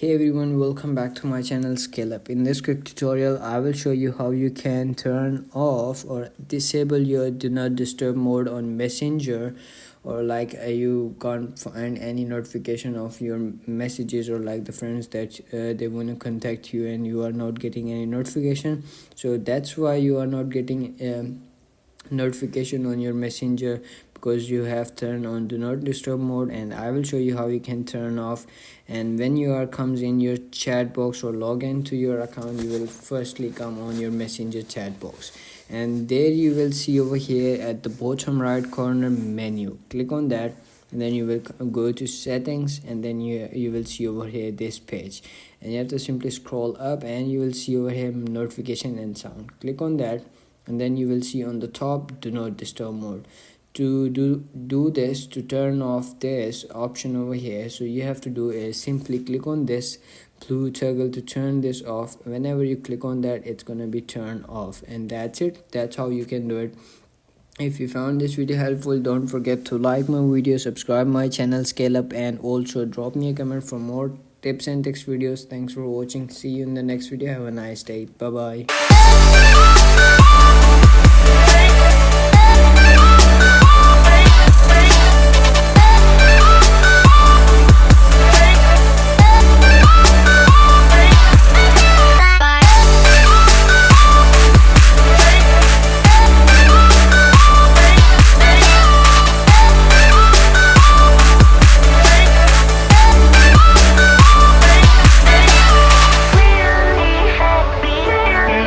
Hey everyone, welcome back to my channel Scale Up. In this quick tutorial, I will show you how you can turn off or disable your do not disturb mode on Messenger, or you can't find any notification of your messages, or like the friends that they want to contact you and you are not getting any notification. So that's why you are not getting notification on your Messenger, because you have turned on do not disturb mode. And I will show you how you can turn off. And when you are comes in your chat box or log into your account, you will firstly come on your Messenger chat box, and there you will see over here at the bottom right corner menu. Click on that, and then you will go to settings, and then you will see over here this page, and you have to simply scroll up and you will see over here notification and sound. Click on that, and then you will see on the top do not disturb mode. To do this, to turn off this option over here, so you have to do is simply click on this blue toggle to turn this off. Whenever you click on that, it's gonna be turned off, and that's it. That's how you can do it. If you found this video helpful, don't forget to like my video, subscribe my channel Scale Up, and also drop me a comment for more tips and tricks videos. Thanks for watching. See you in the next video. Have a nice day. Bye bye.